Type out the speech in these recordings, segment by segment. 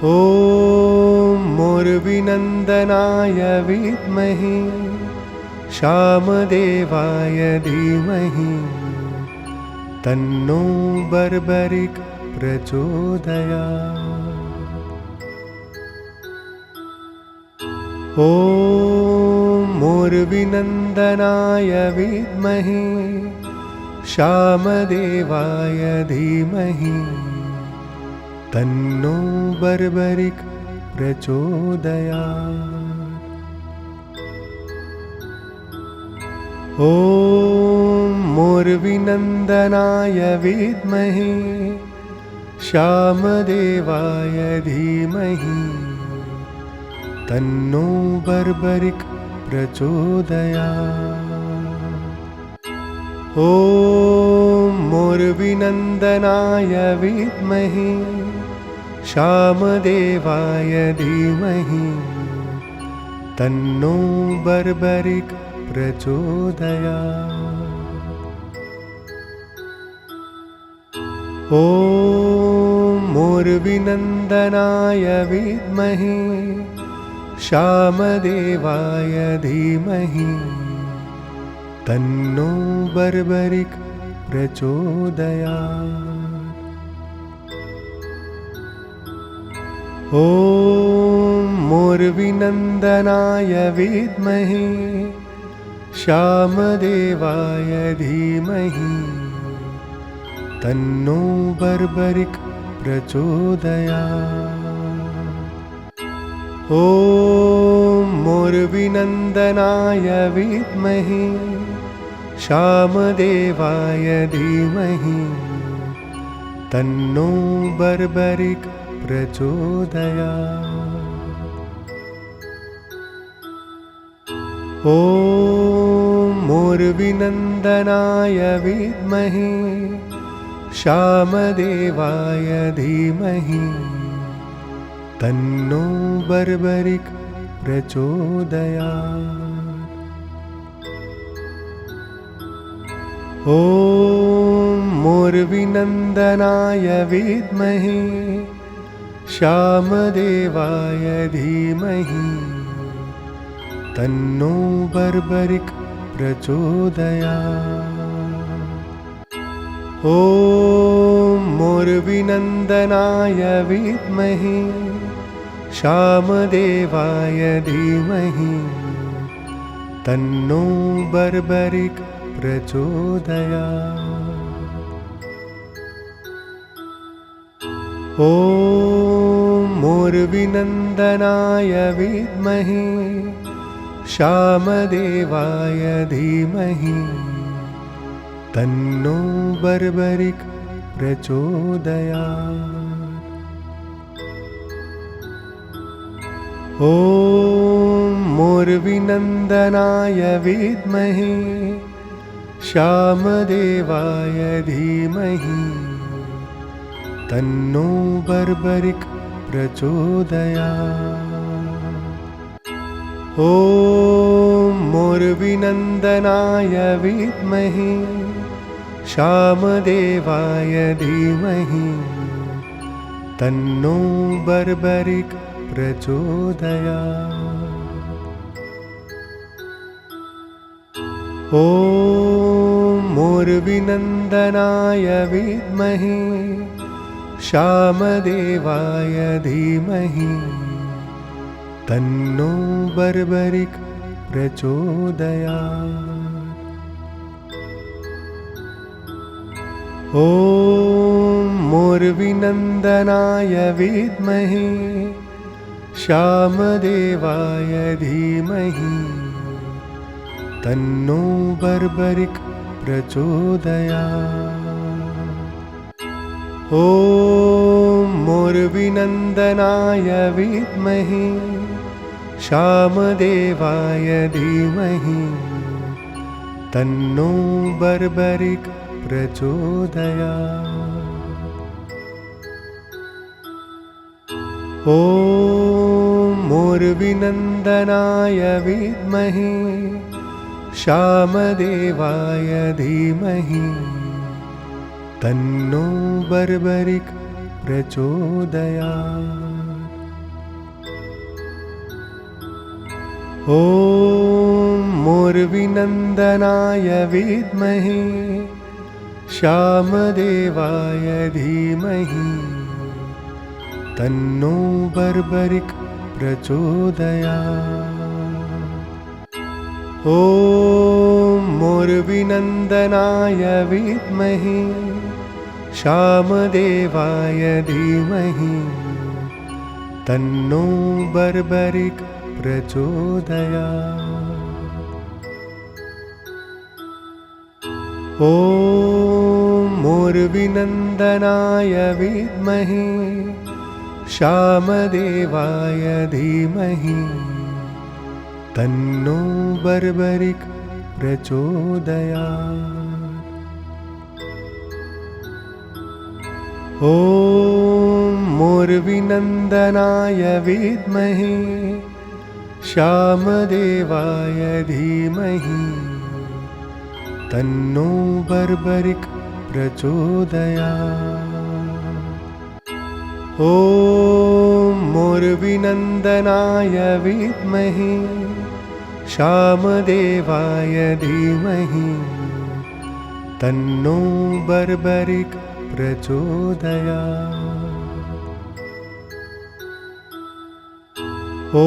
ॐ मोर्विनन्दनाय विद्महे श्यामदेवाय धीमहि तन्नो बर्बरिक् प्रचोदयात्। ॐ मोर्विनन्दनाय विद्महे श्यामदेवाय धीमहि तन्नो बर्बरिक् प्रचोदयात्। ॐ मोर्विनन्दनाय विद्महे श्यामदेवाय धीमहि तन्नो बर्बरिक् प्रचोदयात्। ॐ मोर्विनन्दनाय विद्महे श्यामदेवाय धीमहि तन्नो बर्बरिक् प्रचोदयात्। ॐ मोर्विनन्दनाय विद्महे श्यामदेवाय धीमहि तन्नो बर्बरिक् प्रचोदयात्। ॐ मोर्विनन्दनाय विद्महे श्यामदेवाय धीमहि तन्नो बर्बरिक् प्रचोदयात्। ॐ मोर्विनन्दनाय विद्महे श्यामदेवाय धीमहि तन्नो बर्बरिक् प्रचोदयात्। ॐ मोर्विनन्दनाय विद्महे श्यामदेवाय धीमहि तन्नो बर्बरिक् प्रचोदयात्। ॐ मोर्विनन्दनाय विद्महे श्यामदेवाय धीमहि तन्नो बर्बरिक् प्रचोदयात्। ॐ मोर्विनन्दनाय विद्महे श्यामदेवाय धीमहि तन्नो बर्बरिक् प्रचोदयात्। ॐ मोर्विनन्दनाय विद्महे श्यामदेवाय धीमहि तन्नो बर्बरिक् प्रचोदयात्। ॐ मोर्विनन्दनाय विद्महे श्यामदेवाय धीमहि तन्नो बर्बरिक् प्रचोदयात्। ॐ मोर्विनन्दनाय विद्महे श्यामदेवाय धीमहि तन्नो बर्बरिक् प्रचोदयात्। ॐ मोर्विनन्दनाय विद्महे श्यामदेवाय धीमहि तन्नो बर्बरिक् प्रचोदयात्। ॐ मोर्विनन्दनाय विद्महे श्यामदेवाय धीमहि तन्नो बर्बरिक् प्रचोदयात्। ॐ मोर्विनन्दनाय विद्महे श्यामदेवाय धीमहि तन्नो बर्बरिक् प्रचोदयात्। ॐ मोर्विनन्दनाय विद्महे श्यामदेवाय धीमहि तन्नो बर्बरिक् प्रचोदयात्। ॐ मोर्विनन्दनाय विद्महे श्यामदेवाय धीमहि तन्नो बर्बरिक् प्रचोदयात्। ॐ मोर्विनन्दनाय विद्महे श्यामदेवाय धीमहि तन्नो बर्बरिक् प्रचोदयात्। ॐ मोर्विनन्दनाय विद्महे श्यामदेवाय धीमहि तन्नो बर्बरिक् प्रचोदयात्। ॐ मोर्विनन्दनाय विद्महे श्यामदेवाय धीमहि तन्नो बर्बरिक् प्रचोदयात्। ॐ मोर्विनन्दनाय विद्महे श्यामदेवाय धीमहि तन्नो बर्बरिक् प्रचोदयात्। ॐ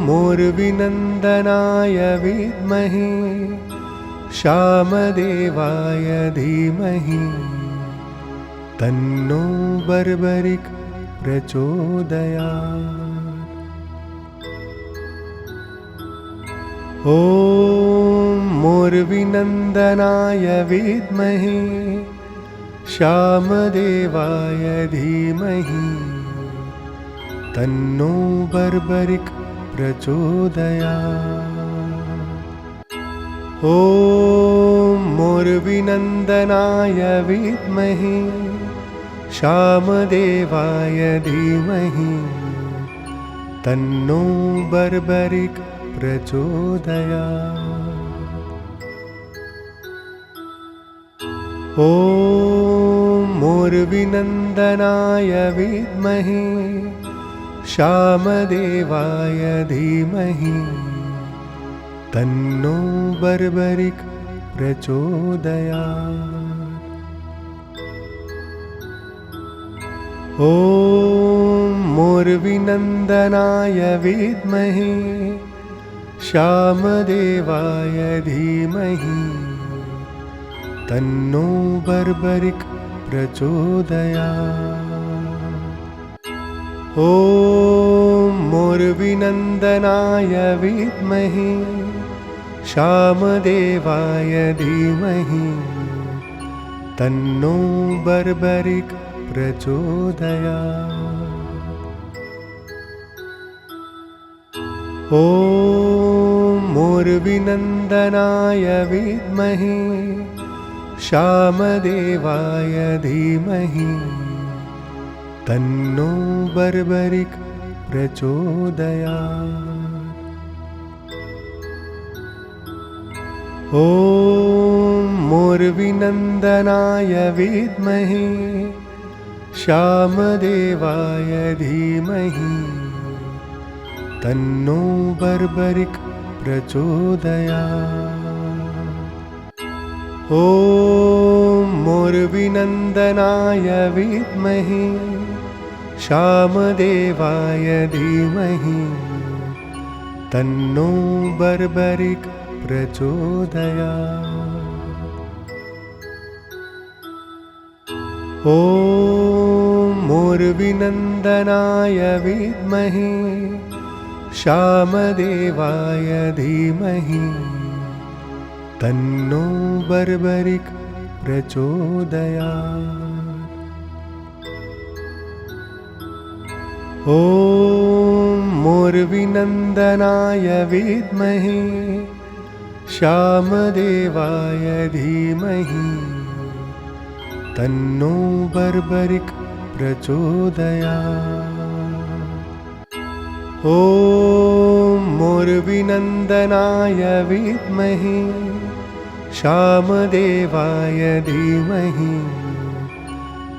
मोर्विनन्दनाय विद्महे श्यामदेवाय धीमहि तन्नो बर्बरिक् प्रचोदयात्। ॐ मोर्विनन्दनाय विद्महे श्यामदेवाय धीमहि तन्नो बर्बरिक् प्रचोदयात्। ॐ मोर्विनन्दनाय विद्महे श्यामदेवाय धीमहि तन्नो बर्बरिक् प्रचोदयात्। ॐ मोर्विनन्दनाय विद्महे श्यामदेवाय धीमहि तन्नो बर्बरिक् प्रचोदयात्। ॐ मोर्विनन्दनाय विद्महे श्यामदेवाय धीमहि तन्नो बर्बरिक् प्रचोदयात्। ॐ मोर्विनन्दनाय विद्महे श्यामदेवाय धीमहि तन्नो बर्बरिक् प्रचोदयात्। ॐ मोर्विनन्दनाय विद्महे श्यामदेवाय धीमहि तन्नो बर्बरिक् प्रचोदयात्। ॐ मोर्विनन्दनाय विद्महे श्यामदेवाय धीमहि तन्नो बर्बरिक् प्रचोदयात्। ॐ मोर्विनन्दनाय विद्महे श्यामदेवाय धीमहि तन्नो बर्बरिक् प्रचोदयात्। ॐ मोर्विनन्दनाय विद्महे श्यामदेवाय धीमहि तन्नो बर्बरिक् प्रचोदयात्। ॐ मोर्विनन्दनाय विद्महे श्यामदेवाय धीमहि तन्नो बर्बरिक् प्रचोदयात्। ॐ मोर्विनन्दनाय विद्महे श्यामदेवाय धीमहि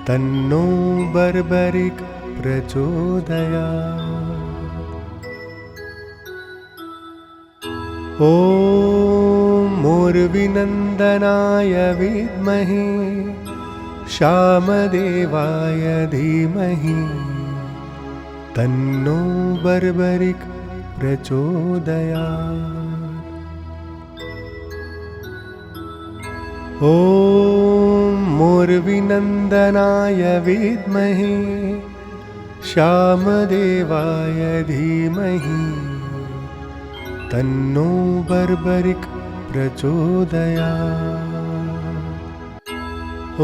तन्नो बर्बरिक् प्रचोदयात्। ॐ मूर्विनन्दनाय विद्महे श्यामदेवाय धीमहि तन्नो बर्बरिक प्रचोदयात्। ॐ मूर्विनन्दनाय विद्महे श्यामदेवाय धीमहि तन्नो बर्बरिक प्रचोदयात्।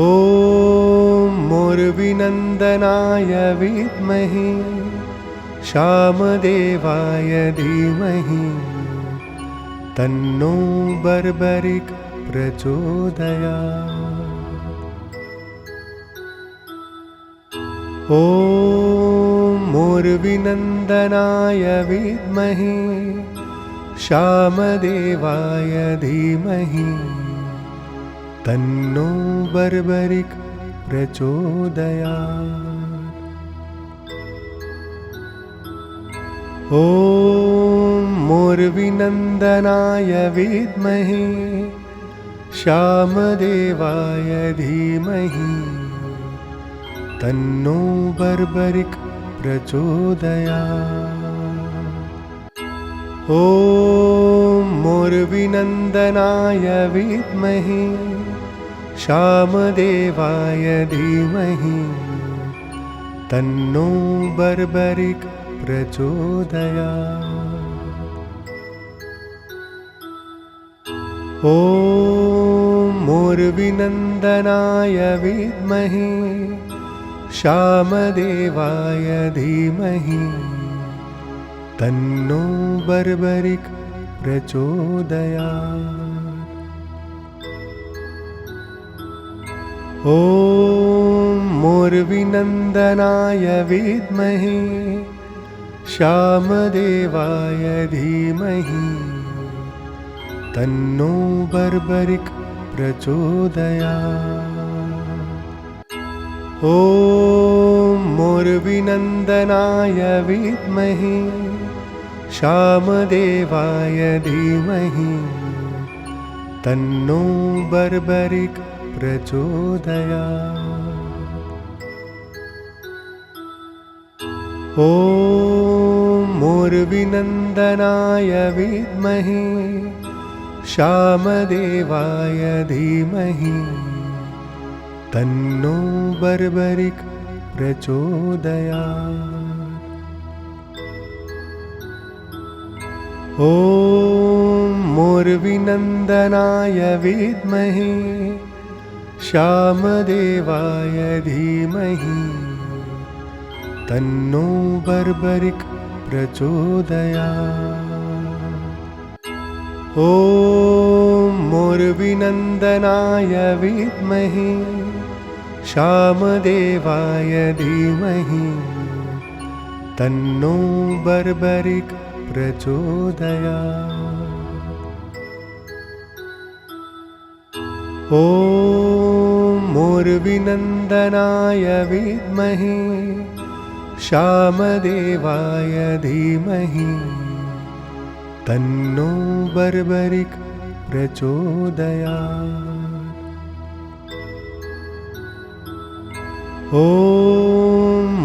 ॐ मूर्विनन्दनाय विद्महे श्यामदेवाय धीमहि तन्नो बर्बरिक प्रचोदयात्। ॐ मूर्विनन्दनाय विद्महे श्यामदेवाय धीमहि तन्नो बर्बरिक प्रचोदयात्। ॐ मूर्विनन्दनाय विद्महे श्यामदेवाय धीमहि तन्नो बर्बरिक प्रचोदयात्। ॐ मूर्विनन्दनाय विद्महे श्यामदेवाय धीमहि तन्नो बर्बरिक प्रचोदयात्। ॐ मूर्विनन्दनाय विद्महे श्यामदेवाय धीमहि तन्नो बर्बरिक प्रचोदयात्। ॐ मूर्विनन्दनाय विद्महे श्यामदेवाय धीमहि तन्नो बर्बरिक प्रचोदयात्। ॐ मूर्विनन्दनाय विद्महे श्यामदेवाय धीमहि तन्नो बर्बरिक प्रचोदयात्। ॐ मूर्विनन्दनाय विद्महे श्यामदेवाय धीमहि तन्नो बर्बरिक प्रचोदयात्। ॐ मूर्विनन्दनाय विद्महे श्यामदेवाय धीमहि तन्नो बर्बरिक प्रचोदयात्। ॐ मूर्विनन्दनाय विद्महे श्यामदेवाय धीमहि तन्नो बर्बरिक प्रचोदयात्। ॐ मूर्विनन्दनाय विद्महे श्यामदेवाय धीमहि तन्नो बर्बरिक प्रचोदयात्। ॐ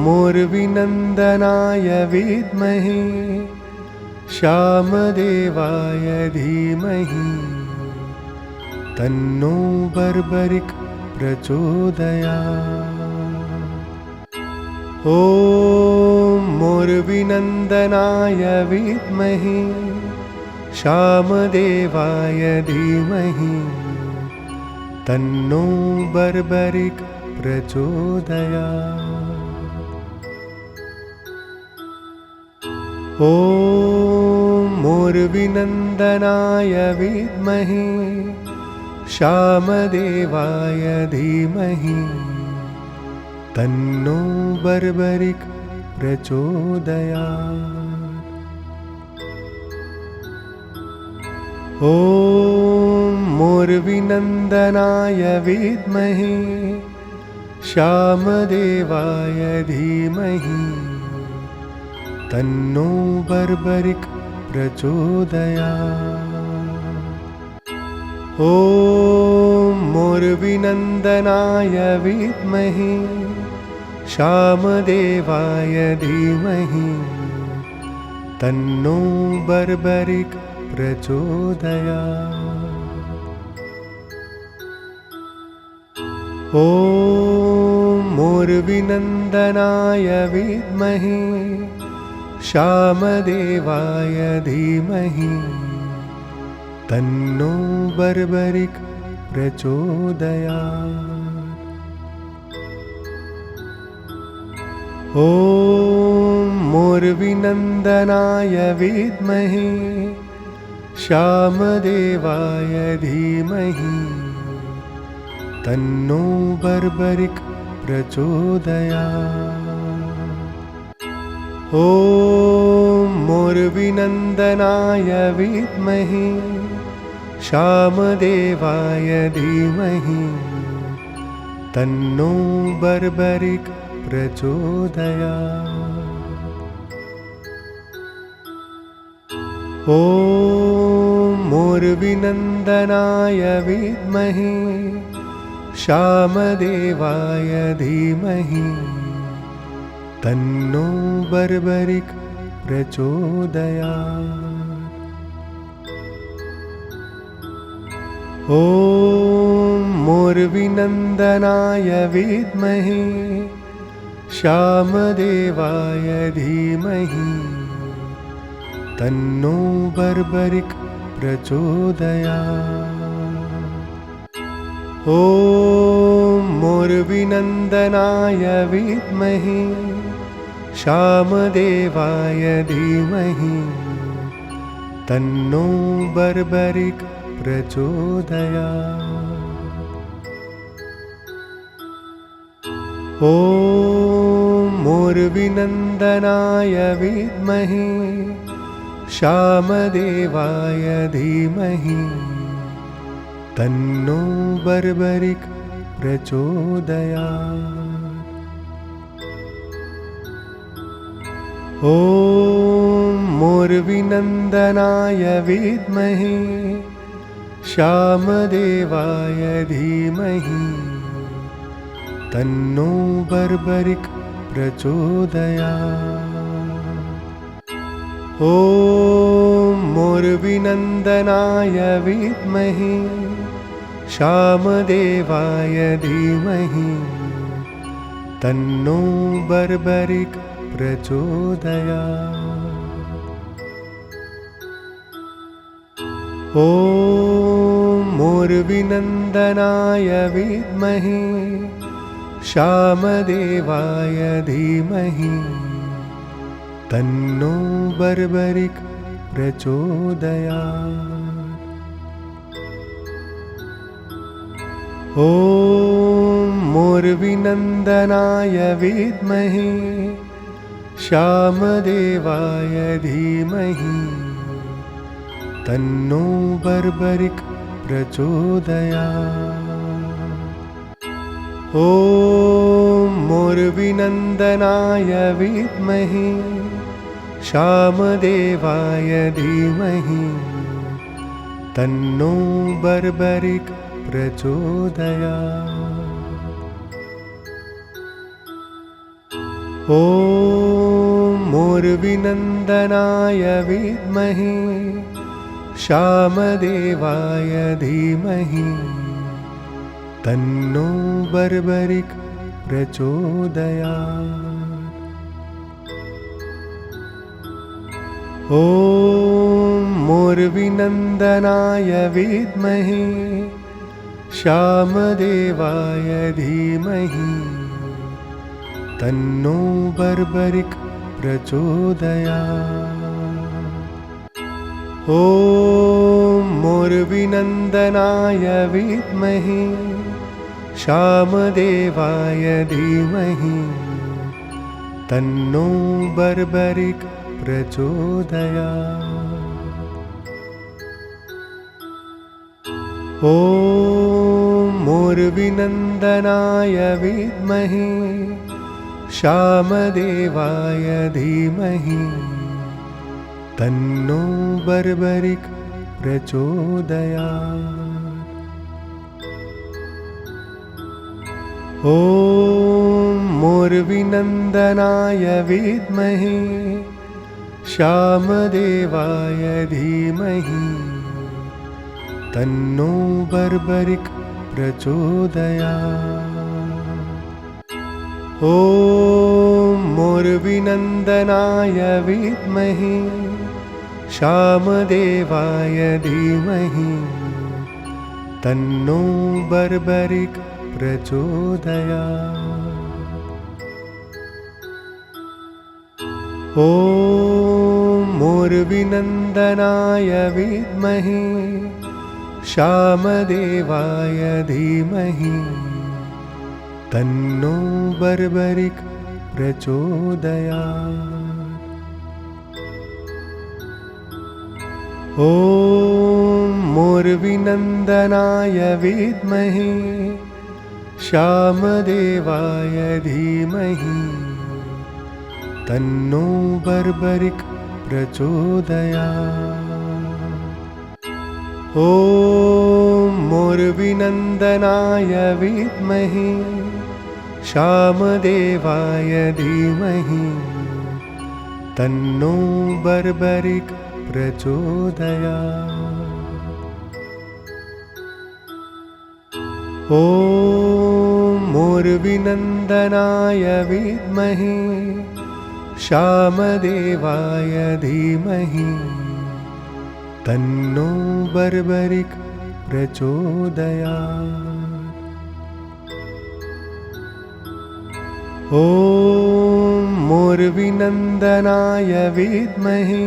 मूर्विनन्दनाय विद्महे श्यामदेवाय धीमहि तन्नो बर्बरिक प्रचोदयात्। ॐ मूर्विनन्दनाय विद्महे श्यामदेवाय धीमहि तन्नो बर्बरिक प्रचोदयात्। ॐ मूर्विनन्दनाय विद्महे श्यामदेवाय धीमहि तन्नो बर्बरिक प्रचोदयात्। ॐ मूर्विनन्दनाय विद्महे श्यामदेवाय धीमहि तन्नो बर्बरिक प्रचोदयात्। ॐ मोर्विनन्दनाय विद्महे श्यामदेवाय धीमहि तन्नो बर्बरिक प्रचोदयात्। ॐ मोर्विनन्दनाय विद्महे श्यामदेवाय धीमहि तन्नो बर्बरिक प्रचोदयात्। ॐ मोर्विनन्दनाय विद्महे श्यामदेवाय धीमहि तन्नो बर्बरिक प्रचोदयात्। ॐ मोर्विनन्दनाय विद्महे श्यामदेवाय धीमहि तन्नो बर्बरिक प्रचोदयात्। ॐ मोर्विनन्दनाय विद्महे श्यामदेवाय धीमहि तन्नो बर्बरिक प्रचोदयात्। ॐ मोर्विनन्दनाय विद्महे श्यामदेवाय धीमहि तन्नो बर्बरिक प्रचोदयात्। ॐ मोर्विनन्दनाय विद्महे श्यामदेवाय धीमहि तन्नो बर्बरिक प्रचोदयात्। ॐ मोर्विनन्दनाय विद्महे श्यामदेवाय धीमहि तन्नो बर्बरिक प्रचोदयात्। ॐ मोर्विनन्दनाय विद्महे श्यामदेवाय धीमहि तन्नो बर्बरिक प्रचोदयात्। ॐ मोर्विनन्दनाय विद्महे श्यामदेवाय धीमहि तन्नो बर्बरिक प्रचोदयात्। ॐ मोर्विनन्दनाय विद्महे श्यामदेवाय धीमहि तन्नो बर्बरिक प्रचोदयात्। ॐ मोर्विनन्दनाय विद्महे श्यामदेवाय धीमहि तन्नो बर्बरिक प्रचोदयात्। ॐ मोर्विनन्दनाय विद्महे श्यामदेवाय धीमहि तन्नो बर्बरिक प्रचोदयात्। ॐ मोर्विनन्दनाय विद्महे श्यामदेवाय धीमहि तन्नो बर्बरिक प्रचोदयात्। ॐ मोर्विनन्दनाय विद्महे श्यामदेवाय धीमहि तन्नो बर्बरिक प्रचोदयात्। ॐ मोर्विनन्दनाय विद्महे श्यामदेवाय धीमहि तन्नो बर्बरिक प्रचोदयात्। ॐ मोर्विनन्दनाय विद्महे श्यामदेवाय धीमहि तन्नो बर्बरिक प्रचोदयात्। ॐ मोर्विनन्दनाय विद्महे श्यामदेवाय धीमहि तन्नो बर्बरिक प्रचोदयात्। ॐ मोर्विनन्दनाय विद्महे श्यामदेवाय धीमहि तन्नो बर्बरिक प्रचोदयात्। ॐ मोर्विनन्दनाय विद्महे श्यामदेवाय धीमहि तन्नो बर्बरिक प्रचोदयात्। ॐ मोर्विनन्दनाय विद्महे श्यामदेवाय धीमहि तन्नो बर्बरिक प्रचोदयात्। ॐ मोर्विनन्दनाय विद्महे श्यामदेवाय धीमहि तन्नो बर्बरिक प्रचोदयात्। ॐ मोर्विनन्दनाय विद्महे श्यामदेवाय धीमहि तन्नो बर्बरिक प्रचोदयात्। ॐ मोर्विनन्दनाय विद्महे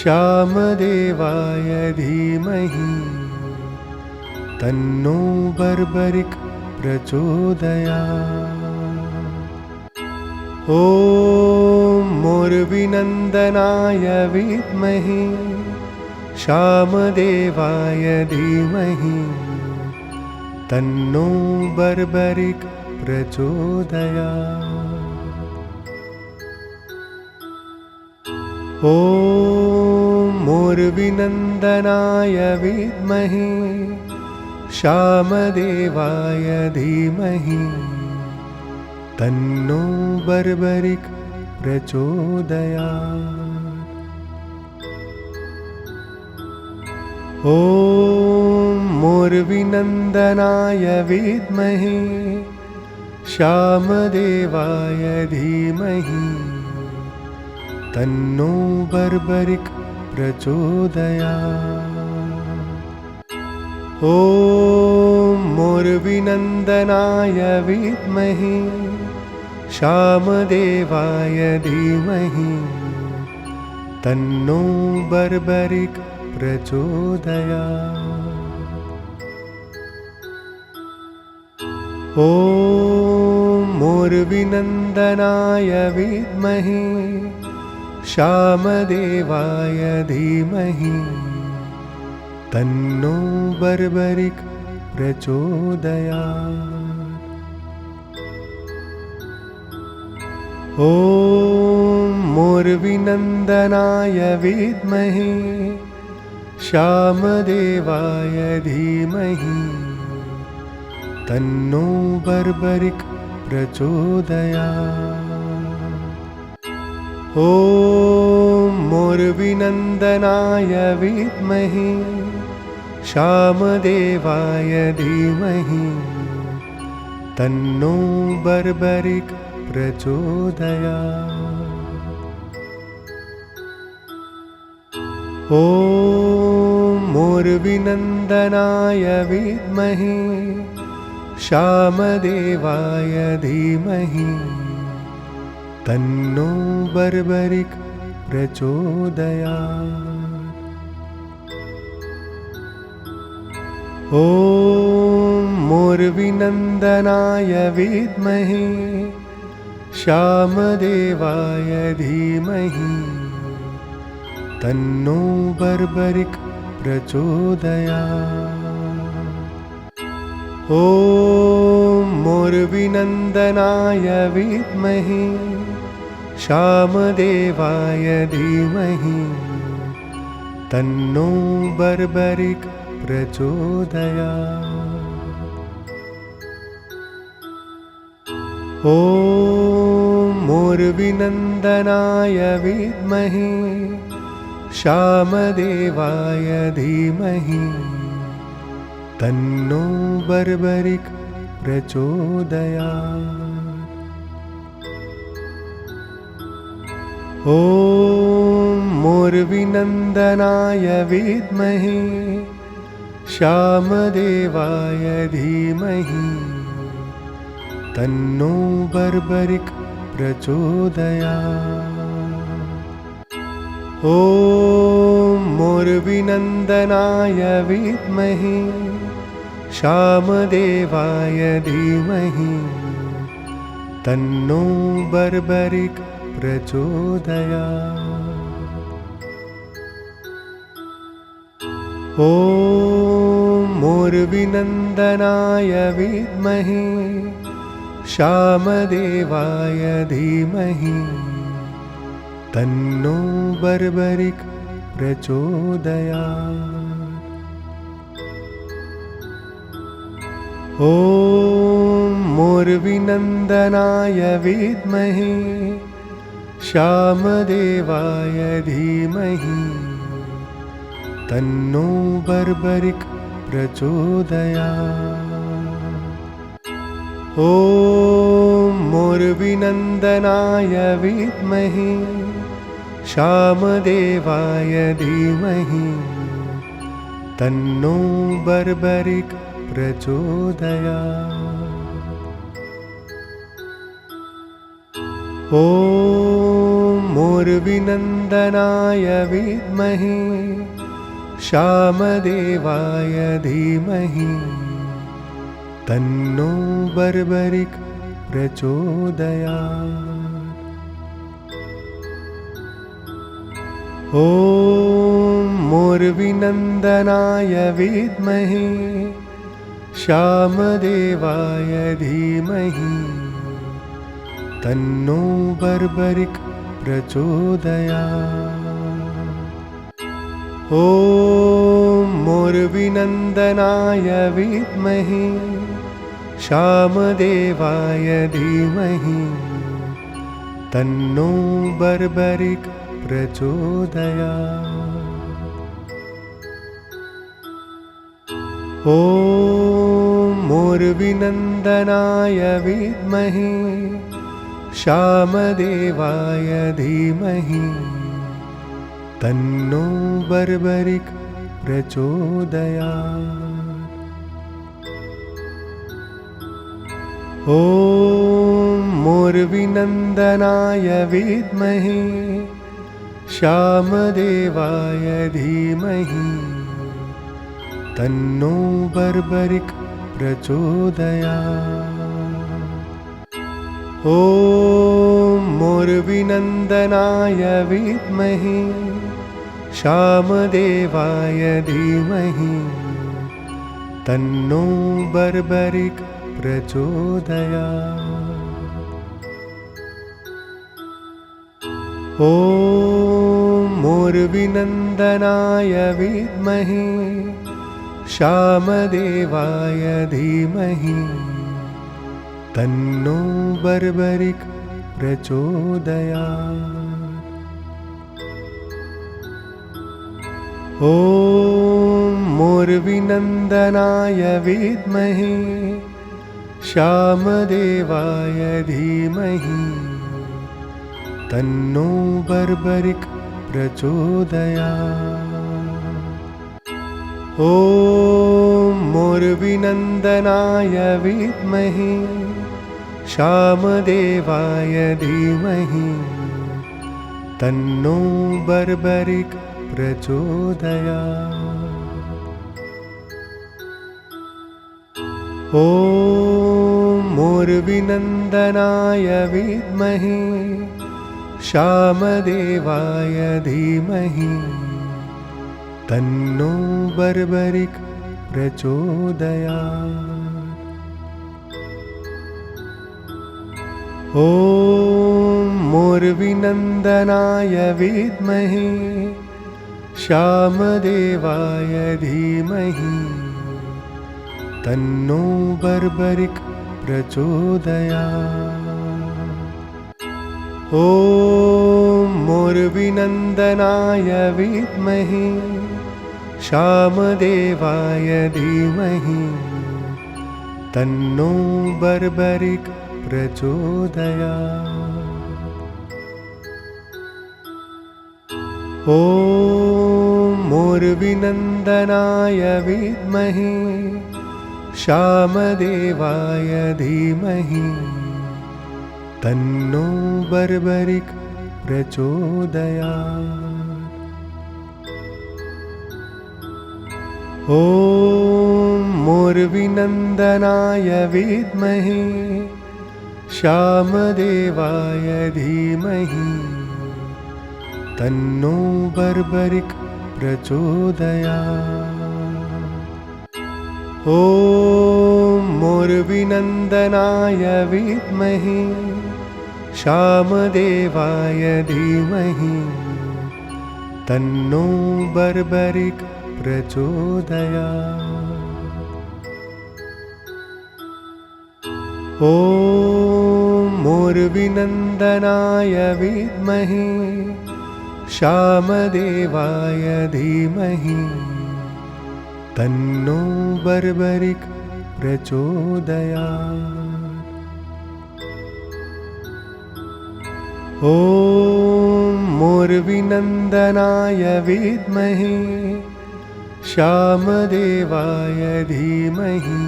श्यामदेवाय धीमहि तन्नो बर्बरिक प्रचोदयात्। ॐ मोर्विनन्दनाय विद्महे श्यामदेवाय धीमहि तन्नो बर्बरिक प्रचोदयात्। ॐ मोर्विनन्दनाय विद्महे श्यामदेवाय धीमहि तन्नो बर्बरिक प्रचोदयात्। ॐ मोर्विनन्दनाय विद्महे श्यामदेवाय धीमहि तन्नो बर्बरिक प्रचोदयात्। ॐ मोर्विनन्दनाय विद्महे श्यामदेवाय धीमहि तन्नो बर्बरिक प्रचोदयात्। ॐ मोर्विनन्दनाय विद्महे श्यामदेवाय धीमहि तन्नो बर्बरिक प्रचोदयात्। ॐ मोर्विनन्दनाय विद्महे श्यामदेवाय धीमहि तन्नो बर्बरिक प्रचोदयात्। ॐ मोर्विनन्दनाय विद्महे श्यामदेवाय धीमहि तन्नो बर्बरिक प्रचोदयात्। ॐ मोर्विनन्दनाय विद्महे श्यामदेवाय धीमहि तन्नो बर्बरिक प्रचोदयात्। ॐ मोर्विनन्दनाय विद्महे श्यामदेवाय धीमहि तन्नो बर्बरिक प्रचोदयात्। ॐ मोर्विनन्दनाय विद्महे श्यामदेवाय धीमहि तन्नो बर्बरिक प्रचोदयात्। ॐ मोर्विनन्दनाय विद्महे श्यामदेवाय धीमहि तन्नो बर्बरिक् प्रचोदयात्। ॐ मोर्विनन्दनाय विद्महे श्यामदेवाय धीमहि तन्नो बर्बरिक् प्रचोदयात्। ॐ मोर्विनन्दनाय विद्महे श्यामदेवाय धीमहि तन्नो बर्बरिक् प्रचोदयात्। ॐ मोर्विनन्दनाय विद्महे श्यामदेवाय धीमहि तन्नो बर्बरिक् प्रचोदयात्। ॐ मोर्विनन्दनाय विद्महे श्यामदेवाय धीमहि तन्नो बर्बरिक् प्रचोदयात्। ॐ मोर्विनन्दनाय विद्महे श्यामदेवाय धीमहि तन्नो बर्बरिक् प्रचोदयात्। ॐ मोर्विनन्दनाय विद्महे श्यामदेवाय धीमहि तन्नो बर्बरिक् प्रचोदयात्। ॐ मोर्विनन्दनाय विद्महे श्यामदेवाय धीमहि तन्नो बर्बरिक् प्रचोदयात्। ॐ मोर्विनन्दनाय विद्महे श्यामदेवाय धीमहि तन्नो बर्बरिक् प्रचोदयात्। ॐ मोर्विनन्दनाय विद्महे श्यामदेवाय धीमहि तन्नो बर्बरिक् प्रचोदयात्। ॐ मोर्विनन्दनाय विद्महे श्यामदेवाय धीमहि तन्नो बर्बरिक् प्रचोदयात्। ॐ मोर्विनन्दनाय विद्महे श्यामदेवाय धीमहि तन्नो बर्बरिक् प्रचोदयात्। ॐ मोर्विनन्दनाय विद्महे श्यामदेवाय धीमहि तन्नो बर्बरिक् प्रचोदयात्। ॐ मोर्विनन्दनाय विद्महे श्यामदेवाय धीमहि तन्नो बर्बरिक् प्रचोदयात्। ॐ मोर्विनन्दनाय विद्महे श्यामदेवाय धीमहि तन्नो बर्बरिक् प्रचोदयात्। ॐ मोर्विनन्दनाय विद्महे श्यामदेवाय धीमहि तन्नो बर्बरिक् प्रचोदयात्। ॐ मोर्विनन्दनाय विद्महे श्यामदेवाय धीमहि तन्नो बर्बरिक् प्रचोदयात्। ॐ मोर्विनन्दनाय विद्महे श्यामदेवाय धीमहि तन्नो बर्बरिक् प्रचोदयात्। ॐ मोर्विनन्दनाय विद्महे श्यामदेवाय धीमहि तन्नो बर्बरिक् प्रचोदयात्। ॐ मोर्विनन्दनाय विद्महे श्यामदेवाय धीमहि तन्नो बर्बरिक् प्रचोदयात्। ॐ मोर्विनन्दनाय विद्महे श्यामदेवाय धीमहि तन्नो बर्बरिक् प्रचोदयात्। ॐ मोर्विनन्दनाय विद्महे श्यामदेवाय धीमहि तन्नो बर्बरिक् प्रचोदयात्। ॐ मोर्विनन्दनाय विद्महे श्यामदेवाय धीमहि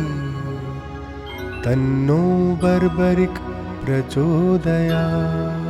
तन्नो बर्बरिक् प्रचोदयात्।